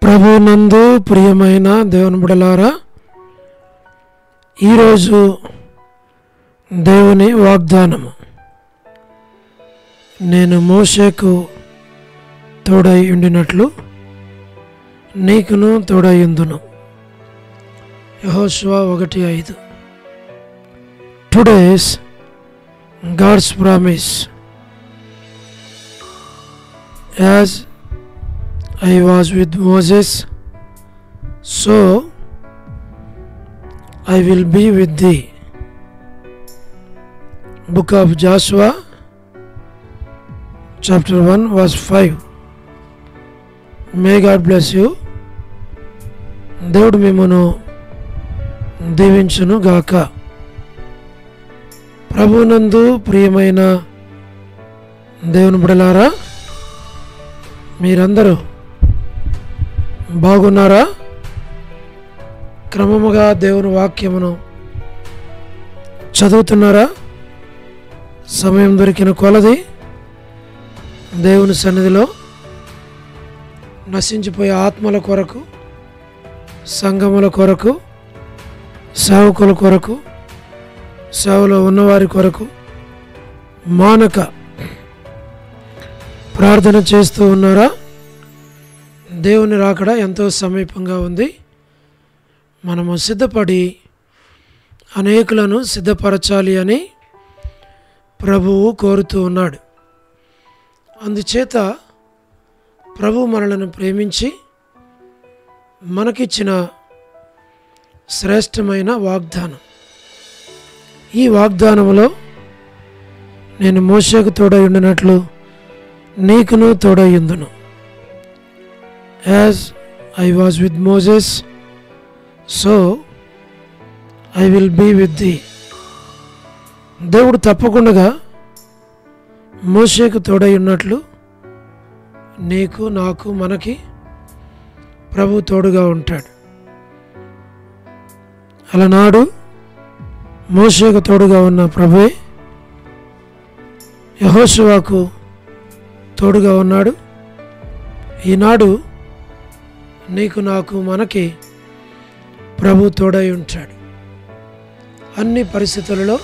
ప్రభునందు ప్రియమైన దేవుని బిడ్డలారా, ఈరోజు దేవుని వాగ్దానము, నేను మోషేకు తోడై ఉండినట్లు నీకును తోడైయుందును. Yehoshuva 1:5. Today's God's promise. As I was with Moses, so I will be with thee. Book of Joshua, chapter 1, verse 5. May God bless you. దేవుడు మిమ్మును దీవించును గాక. ప్రభునందు ప్రియమైన దేవుని బిడ్డలారా, మీరందరూ బాగున్నారా? క్రమముగా దేవుని వాక్యమును చదువుతున్నారా? సమయం దొరికిన కొలది దేవుని సన్నిధిలో నశించిపోయే ఆత్మల కొరకు, సంఘముల కొరకు, సేవకుల కొరకు, సేవలో ఉన్నవారి కొరకు మానక ప్రార్థన చేస్తూ ఉన్నారా? దేవుని రాకడ ఎంతో సమీపంగా ఉంది. మనము సిద్ధపడి అనేకులను సిద్ధపరచాలి అని ప్రభువు కోరుతూ ఉన్నాడు. అందుచేత ప్రభు మనలను ప్రేమించి మనకిచ్చిన శ్రేష్టమైన వాగ్దానం. ఈ వాగ్దానములో నేను మోషేకు తోడై ఉండినట్లు నీకును తోడైయుందును. As I was with Moses, so I will be with thee. దేవుడు తప్పకుండా మోషేకు తోడై ఉన్నట్లు నీకు, నాకు, మనకి ప్రభు తోడుగా ఉంటాడు. అలనాడు మోషేకు తోడుగా ఉన్న ప్రభువే యెహోషువకు తోడుగా ఉన్నాడు. ఈనాడు నీకు, నాకు, మనకి ప్రభు తోడై ఉంటాడు. అన్ని పరిస్థితులలో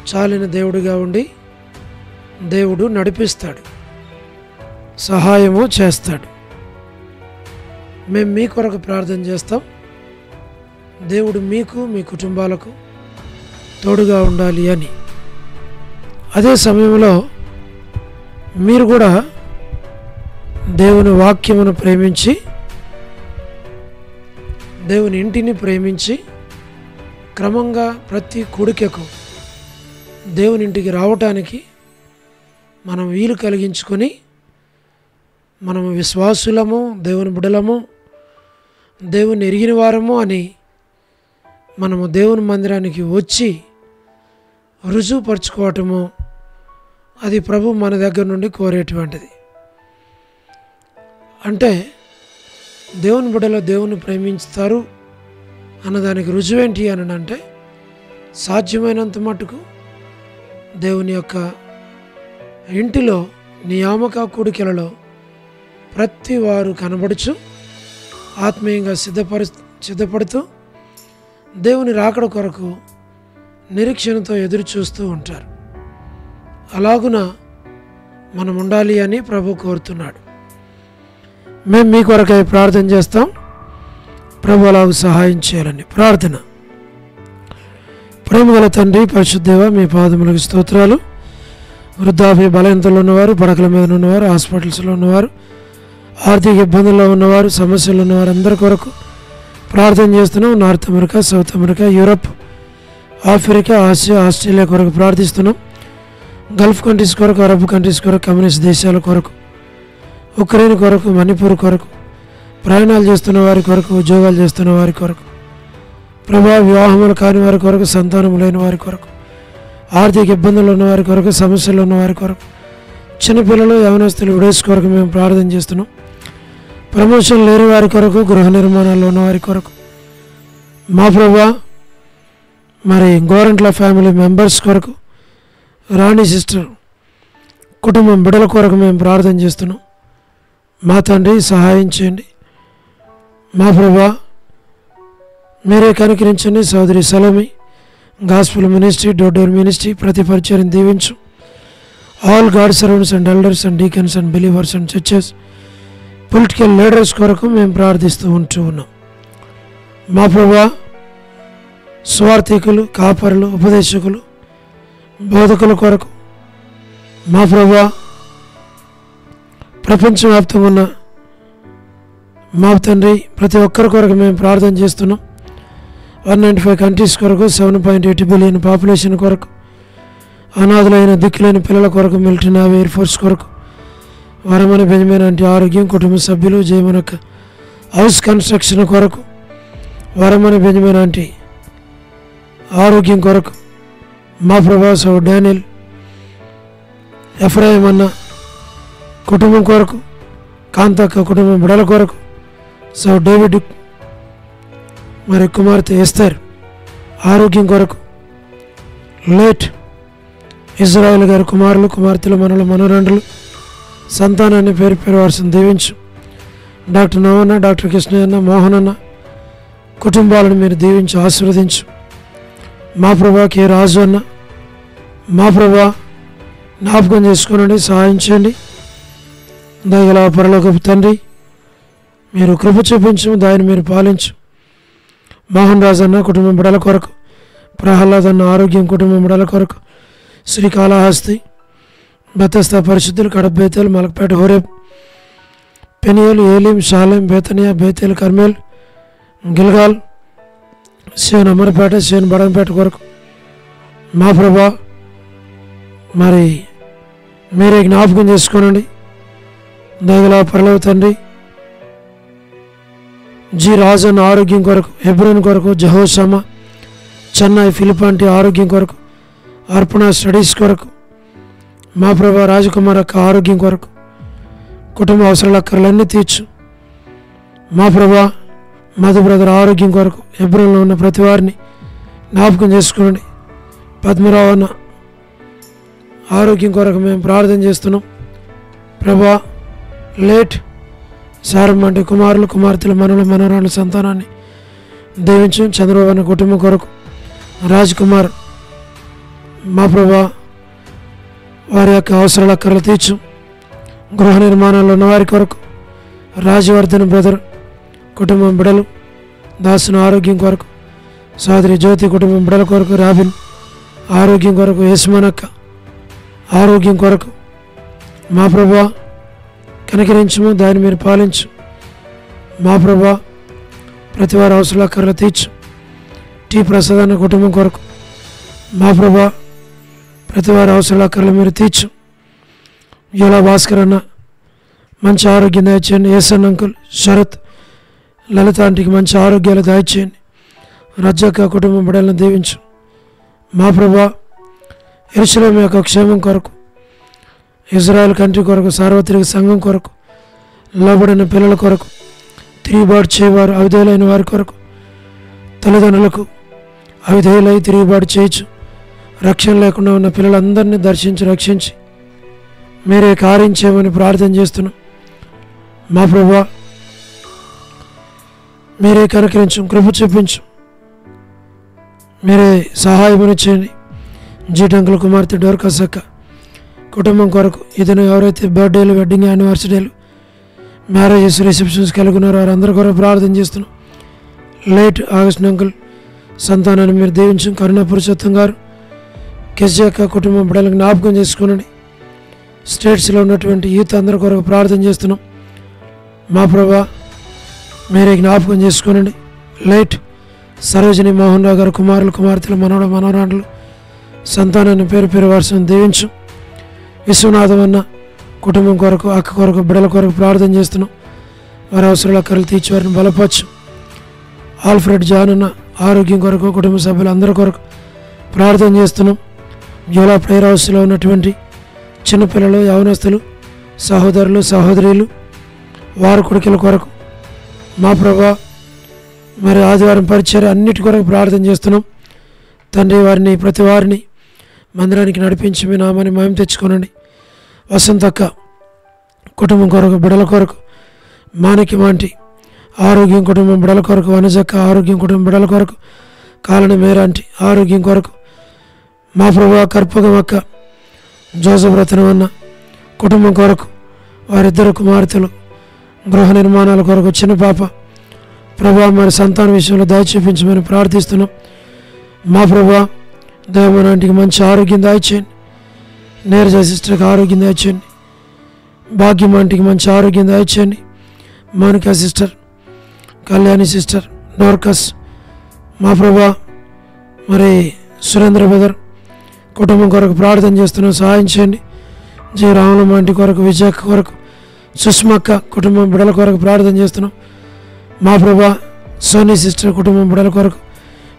చాలిన దేవుడిగా ఉండి దేవుడు నడిపిస్తాడు, సహాయము చేస్తాడు. మేము మీ కొరకు ప్రార్థన చేస్తాం. దేవుడు మీకు, మీ కుటుంబాలకు తోడుగా ఉండాలి అని. అదే సమయంలో మీరు కూడా దేవుని వాక్యమును ప్రేమించి, దేవుని ఇంటిని ప్రేమించి, క్రమంగా ప్రతి కూడికకు దేవుని ఇంటికి రావటానికి మనం వీలు కలిగించుకొని, మనము విశ్వాసులము, దేవుని బిడ్డలము, దేవుని ఎరిగిన వారము అని మనము దేవుని మందిరానికి వచ్చి రుజువుపరుచుకోవటము, అది ప్రభు మన దగ్గర నుండి కోరేటువంటిది. అంటే దేవుని బిడ్డలో దేవుని ప్రేమించుతారు అన్నదానికి రుజువేంటి అని అంటే, సాధ్యమైనంత మటుకు దేవుని యొక్క ఇంటిలో నియామక కూడికలలో ప్రతి వారు కనబడుచు ఆత్మీయంగా సిద్ధపడుతూ దేవుని రాకడ కొరకు నిరీక్షణతో ఎదురు చూస్తూ ఉంటారు. అలాగున మనం ఉండాలి అని ప్రభు కోరుతున్నాడు. మేము మీ కొరకై ప్రార్థన చేస్తాం. ప్రభు అలాగూ సహాయం చేయాలని ప్రార్థన. ప్రేమగల తండ్రి, పరిశుద్ధదేవ, మీ పాదములకు స్తోత్రాలు. వృద్ధాప్య బలహీనతలో ఉన్నవారు, పడకల మీద ఉన్నవారు, హాస్పిటల్స్లో ఉన్నవారు, ఆర్థిక ఇబ్బందుల్లో ఉన్నవారు, సమస్యలు ఉన్నవారు అందరి కొరకు ప్రార్థన చేస్తున్నాం. North America, south America, Europe, Africa, Asia, Australia కొరకు ప్రార్థిస్తున్నాం. గల్ఫ్ కంట్రీస్ కొరకు, అరబ్ కంట్రీస్ కొరకు, కమ్యూనిస్ట్ దేశాల కొరకు, ఉక్రెయిన్ కొరకు, మణిపూర్ కొరకు, ప్రయాణాలు చేస్తున్న వారి కొరకు, ఉద్యోగాలు చేస్తున్న వారి కొరకు, వివాహములు కాని వారి కొరకు, సంతానం లేని వారి కొరకు, ఆర్థిక ఇబ్బందులు ఉన్న వారి కొరకు, సమస్యలు ఉన్న వారి కొరకు, చిన్నపిల్లలు, యవనస్తులు, విడోస్ కొరకు మేము ప్రార్థన చేస్తున్నాం. ప్రమోషన్ లేని వారి కొరకు, గృహ నిర్మాణాల్లో ఉన్న వారి కొరకు, మా ప్రభువా, మరి గోరంట్ల ఫ్యామిలీ మెంబర్స్ కొరకు, రాణి సిస్టర్ కుటుంబం బిడ్డల కొరకు మేము ప్రార్థన చేస్తున్నాం. మా తండ్రి సహాయం చేయండి. మా ప్రభా మీరే కనికరించండి. సోదరి Salomi gospel ministry, door ministry ప్రతి పరిచయం దీవించు. All God servants and elders and deacons and believers and churches, political leaders కొరకు మేము ప్రార్థిస్తూ ఉన్నాం. మా ప్రభా స్వార్థికులు, కాపరులు, ఉపదేశకులు, బోధకుల కొరకు మా ప్రభా ప్రపంచవ్యాప్తంగా ఉన్న మా తండ్రి ప్రతి ఒక్కరి కొరకు మేము ప్రార్థన చేస్తున్నాం. 195 కంట్రీస్ కొరకు, 7.8 బిలియన్ పాపులేషన్ కొరకు, అనాథులైన దిక్కులేని పిల్లల కొరకు, మిలిటరీ, నేవీ, ఎయిర్ ఫోర్స్ కొరకు, వరమని బెంజమిన్ అంటే ఆరోగ్యం, కుటుంబ సభ్యులు, జయమనక్క హౌస్ కన్స్ట్రక్షన్ కొరకు, వరమని బెంజమిన్ అంటే ఆరోగ్యం కొరకు, మా ప్రభా సౌ డానియల్ ఎఫ్రాయిం అన్న కుటుంబం కొరకు, కాంతక్క కుటుంబం బిడల కొరకు, సౌ డేవిడ్ మరి కుమార్తె ఎస్తర్ ఆరోగ్యం కొరకు, లేట్ ఇజ్రాయెల్ గారి కుమారులు, కుమార్తెలు, మనలు, మనోరండులు సంతానాన్ని పేరు వారిని దీవించు. డాక్టర్ నవన్న, డాక్టర్ కృష్ణయ్యన్న, మోహన్ అన్న కుటుంబాలను మీరు దీవించి ఆశీర్వదించు. మా ప్రభా కే రాజు అన్న మా ప్రభా జ్ఞాపకం చేసుకోనండి, సహాయం చేయండి. దయగల పరలోకపు తండ్రి మీరు కృప చూపించు, దాన్ని మీరు పాలించు. మోహన్ రాజు అన్న కుటుంబం బిడల కొరకు, ప్రహ్లాద్ అన్న ఆరోగ్యం కుటుంబం బిడల కొరకు, శ్రీకాళహస్తి, బెతస్తా పరిశుద్ధులు, Kadapa, Bethel, Malakpet, Horeb, Peniel, Elim, Shalem, Bethania, Bethel, Carmel, Gilgal, సేన్ అమరపేట, సేన్ బడంపేట కొరకు మా ప్రభా మరి మీరే జ్ఞాపకం చేసుకోనండి. దయగల పరలోక తండ్రి జి రాజన్ ఆరోగ్యం కొరకు, హెబ్రోన్ కొరకు, జహోషమ, చెన్నై, ఫిలిపాంటి ఆరోగ్యం కొరకు, అర్పణ స్టడీస్ కొరకు, మా ప్రభా రాజకుమార్ అక్క ఆరోగ్యం కొరకు, కుటుంబ అవసరాల అక్కర్లన్నీ తీర్చు. మా ప్రభా మధు బ్రదర్ ఆరోగ్యం కొరకు, హెబ్రోన్లో ఉన్న ప్రతి వారిని జ్ఞాపకం చేసుకోండి. పద్మరావు అన్న ఆరోగ్యం కొరకు మేము ప్రార్థన చేస్తున్నాం. ప్రభా లేట్ సారం అంటే కుమారులు, కుమార్తెలు, మనలు, మనవరాళ్ళ సంతానాన్ని దీవించు. చంద్రబాబు అన్న కుటుంబం కొరకు, రాజ్ కుమార్ మా ప్రభా వారి యొక్క అవసరాల అక్కర్లు తీర్చు. గృహ నిర్మాణాల్లో ఉన్న వారి కొరకు, రాజవర్ధన్ బ్రదర్ కుటుంబం బిడలు, దాసును ఆరోగ్యం కొరకు, సోదరి జ్యోతి కుటుంబం బిడల కొరకు, రాబిన్ ఆరోగ్యం కొరకు, యశ్మనక్క ఆరోగ్యం కొరకు మా ప్రభా కనికరించము, దాన్ని మీరు పాలించు. మా ప్రభా ప్రతి వారి అవసరాల అక్కర్లు తీర్చు. టీ ప్రసాద్ అన్న కుటుంబం కొరకు మా ప్రభా ప్రతి వారి అవసరాల అక్కర్లు మీరు తీర్చు. యోలా భాస్కర్ అన్న మంచి ఆరోగ్యం దయచేయండి. ఎస్ఎన్ అంకుల్, శరత్, లలిత ఆంటీకి మంచి ఆరోగ్యాలు దయచేయండి. రజ్జక్క కుటుంబం బిడ్డలను దీవించు. మా ప్రభా యెరూషలేము యొక్క క్షేమం కొరకు, ఇజ్రాయెల్ కంట్రీ కొరకు, సార్వత్రిక సంఘం కొరకు, లోబడిన పిల్లల కొరకు, తిరుగుబాటు చేయవారు అవిధేయులైన వారి కొరకు, తల్లిదండ్రులకు అవిధేయులై తిరుగుబాటు చేయొచ్చు, రక్షణ లేకుండా ఉన్న పిల్లలందరినీ దర్శించి రక్షించి మీరే కార్యం చేయమని ప్రార్థన చేస్తున్నాం. మా ప్రభా మీరే కనుకరించు, కృప చూపించు, మీరే సహాయముని చేయండి. జీటంకుల కుమార్తె డోర్కస్ అక్క కుటుంబం కొరకు, ఇతను ఎవరైతే బర్త్డేలు, వెడ్డింగ్ యానివర్సరీలు, మ్యారేజెస్, రిసెప్షన్స్ కలిగి ఉన్నారో వారందరి కొరకు ప్రార్థన చేస్తున్నాం. లేట్ ఆగస్ట్ అంకుల్ సంతానాన్ని మీరు దీవించు. కరుణ పురుషోత్తం గారు, కెసి అక్క కుటుంబం బిడ్డలకు జ్ఞాపకం చేసుకోనండి. స్టేట్స్లో ఉన్నటువంటి యూత్ అందరి కొరకు ప్రార్థన చేస్తున్నాం. మా ప్రభా మీరే జ్ఞాపకం చేసుకోనండి. లేట్ సరోజిని మోహన్ రావు గారు కుమారులు, కుమార్తెలు, మనవడు, మనవరాండ్లు సంతానాన్ని పేరు వారసుని దీవించు. విశ్వనాథం అన్న కుటుంబం కొరకు, అక్క కొరకు, బిడ్డల కొరకు ప్రార్థన చేస్తున్నాం. వారి అవసరాల అక్కర్లు తీర్చి వారిని బలపరచు. ఆల్ఫ్రెడ్ జాన్ అన్న ఆరోగ్యం కొరకు, కుటుంబ సభ్యులందరి కొరకు ప్రార్థన చేస్తున్నాం. యోలా ప్రేయర్ హౌస్లో ఉన్నటువంటి చిన్నపిల్లలు, యవనస్తులు, సహోదరులు, సహోదరులు, వారి కొడుకుల కొరకు మా ప్రభా మరి ఆదివారం పరిచర్య అన్నిటి కొరకు ప్రార్థన చేస్తున్నాం. తండ్రి వారిని ప్రతి వారిని మందిరానికి నడిపించి మీ నామాన్ని మహిమ తెచ్చుకోనండి. వసంతక్క కుటుంబం కొరకు, బిడల కొరకు, మాణిక్యం ఆంటీ ఆరోగ్యం కుటుంబం బిడల కొరకు, వనజక్క ఆరోగ్యం కుటుంబం బిడల కొరకు, కాలనీ మేరాంటి ఆరోగ్యం కొరకు, మా ప్రభా కర్పగం అక్క జోసఫ్ రత్నం అన్న కుటుంబం కొరకు, వారిద్దరు కుమార్తెలు గృహ నిర్మాణాల కొరకు, చిన్న పాప ప్రభా మరి సంతాన విషయంలో దయ చూపించమని ప్రార్థిస్తున్నాం. మా ప్రభా దేవనాంటికి మంచి ఆరోగ్యం దయచేయండి. నీరజ సిస్టర్కి ఆరోగ్యం దయచేయండి. భాగ్యం ఆంటీకి మంచి ఆరోగ్యం దయచేయండి. మౌనిక సిస్టర్, కళ్యాణి సిస్టర్, డోర్కస్ మా ప్రభా మరి సురేంద్ర బ్రదర్ కుటుంబం కొరకు ప్రార్థన చేస్తున్నాం, సహాయం చేయండి. జి రాములమ్మ ఆంటీ కొరకు, విజయ్ కొరకు, సుష్మక్క కుటుంబం బిడల కొరకు ప్రార్థన చేస్తున్నాం. మా ప్రభా సోనీ సిస్టర్ కుటుంబం బిడల కొరకు,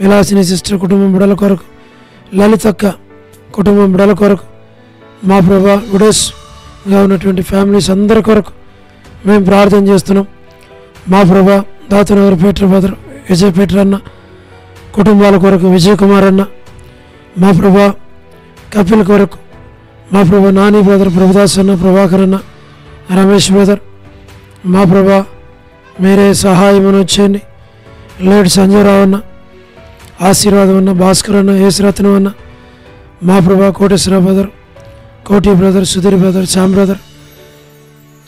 విలాసిని సిస్టర్ కుటుంబం బిడల కొరకు, లలితక్క కుటుంబం బిడల కొరకు, మా ప్రభా విడోస్గా ఉన్నటువంటి ఫ్యామిలీస్ అందరి కొరకు మేము ప్రార్థన చేస్తున్నాం. మా ప్రభా దాతనగర్ పీటర్ బ్రదర్, విజయ్ పీటర్ అన్న కుటుంబాల కొరకు, విజయ్ కుమార్ అన్న మా ప్రభా కపిల్ కొరకు, మా ప్రభా నాని బ్రదర్, ప్రభుదాస్ అన్న, ప్రభాకర్ అన్న, రమేష్ బ్రదర్ మా ప్రభా మీరే సహాయం వచ్చేయండి. లేడ్ సంజయరావు అన్న, ఆశీర్వాదం అన్న, భాస్కర్ అన్న, యేసురత్నం అన్న మా ప్రభా Koteswara brother, Koti brother, Sudheer brother, Shyam brother,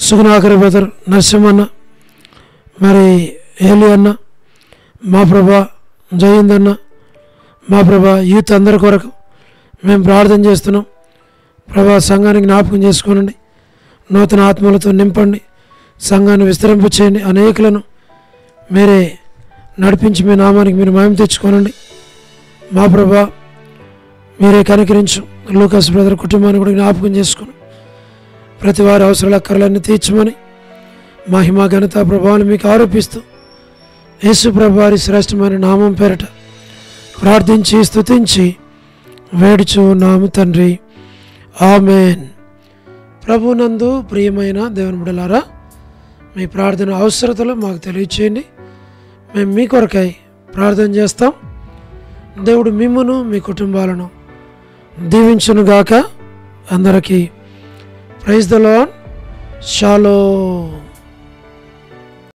Sugunakar brother, నరసింహన్న, మరి ఏలి అన్న మా ప్రభా జయంద్ అన్న మా ప్రభా యూత్ అందరి కొరకు మేము ప్రార్థన చేస్తున్నాం. ప్రభా సంఘానికి జ్ఞాపకం చేసుకోనండి, నూతన ఆత్మలతో నింపండి, సంఘాన్ని విస్తరింపు చేయండి, అనేకులను మీరే నడిపించి మీ నామానికి మీరు మహిమ తెచ్చుకోనండి. మా ప్రభా మీరే కనికరించు. లూకాస్ బ్రదర్ కుటుంబాన్ని కూడా జ్ఞాపకం చేసుకుని ప్రతి వారి అవసరాల అక్కర్లన్నీ తీర్చమని మహిమ ఘనత ప్రభావాన్ని మీకు ఆరోపిస్తూ యేసు ప్రభు వారి శ్రేష్టమైన నామం పేరట ప్రార్థించి స్తుతించి వేడుచు నాము తండ్రి, ఆమెన్. ప్రభునందు ప్రియమైన దేవుని బిడ్డలారా, మీ ప్రార్థన అవసరతలు మాకు తెలియచేయండి, మేము మీ కొరకై ప్రార్థన చేస్తాం. దేవుడు మిమ్మును మీ కుటుంబాలను దీవించునుగాక. అందరికీ ప్రైజ్ ద లార్డ్. షాలోమ్.